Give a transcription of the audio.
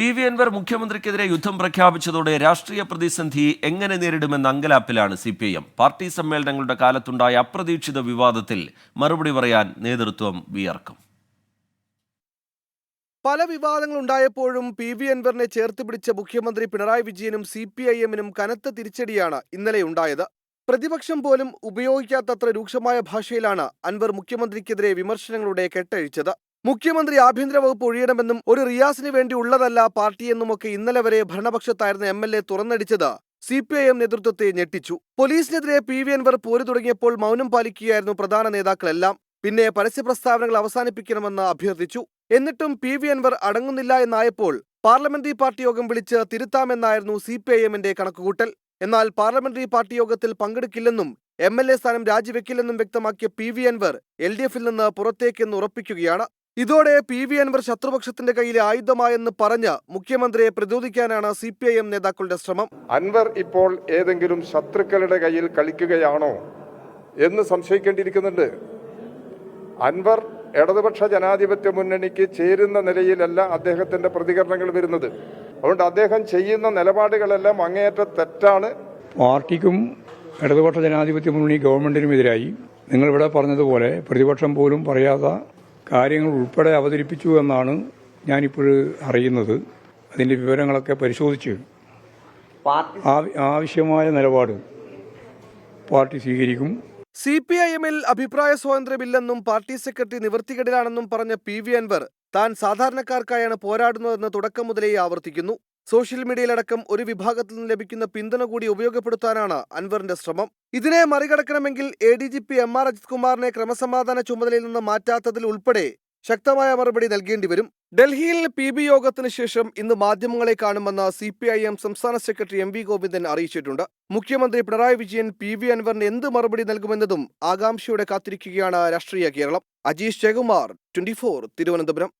PV. Anwar മുഖ്യമന്ത്രിക്കെതിരെ യുദ്ധം പ്രഖ്യാപിച്ചതോടെ രാഷ്ട്രീയ പ്രതിസന്ധി എങ്ങനെ നേരിടുമെന്ന അങ്കലാപ്പിലാണ് CPIM. പാർട്ടി സമ്മേളനങ്ങളുടെ കാലത്തുണ്ടായ അപ്രതീക്ഷിത വിവാദത്തിൽ മറുപടി പറയാൻ നേതൃത്വം വിയർക്കും. പല വിവാദങ്ങളുണ്ടായപ്പോഴും പി.വി. അൻവറിനെ ചേർത്ത് പിടിച്ച മുഖ്യമന്ത്രി പിണറായി വിജയനും CPIM-നും കനത്ത തിരിച്ചടിയാണ് ഇന്നലെ ഉണ്ടായത്. പ്രതിപക്ഷം പോലും ഉപയോഗിക്കാത്തത്ര രൂക്ഷമായ ഭാഷയിലാണ് അൻവർ മുഖ്യമന്ത്രിക്കെതിരെ വിമർശനങ്ങളുടെ കെട്ടഴിച്ചത്. മുഖ്യമന്ത്രി ആഭ്യന്തര വകുപ്പ് ഒഴിയണമെന്നും ഒരു റിയാസിന് വേണ്ടി ഉള്ളതല്ല പാർട്ടിയെന്നുമൊക്കെ ഇന്നലെ വരെ ഭരണപക്ഷത്തായിരുന്ന MLA തുറന്നടിച്ചത് CPIM നേതൃത്വത്തെ ഞെട്ടിച്ചു. പോലീസിനെതിരെ പി.വി. അൻവർ പോര് തുടങ്ങിയപ്പോൾ മൗനം പാലിക്കുകയായിരുന്നു പ്രധാന നേതാക്കളെല്ലാം. പിന്നെ പരസ്യ പ്രസ്താവനകൾ അവസാനിപ്പിക്കണമെന്ന് അഭ്യർത്ഥിച്ചു. എന്നിട്ടും പി.വി. അൻവർ അടങ്ങുന്നില്ല എന്നായപ്പോൾ പാർലമെന്ററി പാർട്ടി യോഗം വിളിച്ച് തിരുത്താമെന്നായിരുന്നു CPIM-ന്റെ കണക്കുകൂട്ടൽ. എന്നാൽ പാർലമെന്ററി പാർട്ടി യോഗത്തിൽ പങ്കെടുക്കില്ലെന്നും MLA സ്ഥാനം രാജിവെക്കില്ലെന്നും വ്യക്തമാക്കിയ പി.വി. അൻവർ LDF-ൽ നിന്ന് പുറത്തേക്കെന്ന് ഉറപ്പിക്കുകയാണ്. ഇതോടെ പി.വി. അൻവർ ശത്രുപക്ഷത്തിന്റെ കയ്യിലെ ആയുധമായെന്ന് പറഞ്ഞ് മുഖ്യമന്ത്രിയെ പ്രതിരോധിക്കാനാണ് CPIM നേതാക്കളുടെ ശ്രമം. അൻവർ ഇപ്പോൾ ഏതെങ്കിലും ശത്രുക്കളുടെ കയ്യിൽ കളിക്കുകയാണോ എന്ന് സംശയിക്കേണ്ടിയിരിക്കുന്നുണ്ട്. അൻവർ ഇടതുപക്ഷ ജനാധിപത്യ മുന്നണിക്ക് ചേരുന്ന നിലയിലല്ല അദ്ദേഹത്തിന്റെ പ്രതികരണങ്ങൾ വരുന്നത്. അതുകൊണ്ട് അദ്ദേഹം ചെയ്യുന്ന നിലപാടുകളെല്ലാം അങ്ങേയറ്റം തെറ്റാണ്. പാർട്ടിക്കും ഇടതുപക്ഷ ജനാധിപത്യ മുന്നണി ഗവൺമെന്റിനുമെതിരായി നിങ്ങളിവിടെ പറഞ്ഞതുപോലെ പ്രതിപക്ഷം പോലും പറയാത്ത കാര്യങ്ങൾ ഉൾപ്പെടെ അവതരിപ്പിച്ചു എന്നാണ് ഞാനിപ്പോൾ അറിയുന്നത്. അതിൻ്റെ വിവരങ്ങളൊക്കെ പരിശോധിച്ച് ആവശ്യമായ നിലപാട് പാർട്ടി സ്വീകരിക്കും. CPIM-ൽ അഭിപ്രായ സ്വാതന്ത്ര്യമില്ലെന്നും പാർട്ടി സെക്രട്ടറി നിവൃത്തികേടിലാണെന്നും പറഞ്ഞ പി.വി. അൻവർ താൻ സാധാരണക്കാർക്കായാണ് പോരാടുന്നതെന്ന് തുടക്കം മുതലേ ആവർത്തിക്കുന്നു. സോഷ്യൽ മീഡിയയിലടക്കം ഒരു വിഭാഗത്തിൽ നിന്ന് ലഭിക്കുന്ന പിന്തുണ കൂടി ഉപയോഗപ്പെടുത്താനാണ് അൻവറിന്റെ ശ്രമം. ഇതിനെ മറികടക്കണമെങ്കിൽ ADGP MR അജിത് കുമാറിനെ ക്രമസമാധാന ചുമതലയിൽ നിന്ന് മാറ്റാത്തതിൽ ഉൾപ്പെടെ ശക്തമായ മറുപടി നൽകേണ്ടി വരും. ഡൽഹിയിൽ PB യോഗത്തിന് ശേഷം ഇന്ന് മാധ്യമങ്ങളെ കാണുമെന്ന് CPIM സംസ്ഥാന സെക്രട്ടറി MV ഗോവിന്ദൻ അറിയിച്ചിട്ടുണ്ട്. മുഖ്യമന്ത്രി പിണറായി വിജയൻ പി.വി. അൻവറിന് എന്ത് മറുപടി നൽകുമെന്നതും ആകാംക്ഷയോടെ കാത്തിരിക്കുകയാണ് രാഷ്ട്രീയ കേരളം. അജീഷ് ജയകുമാർ, 24, തിരുവനന്തപുരം.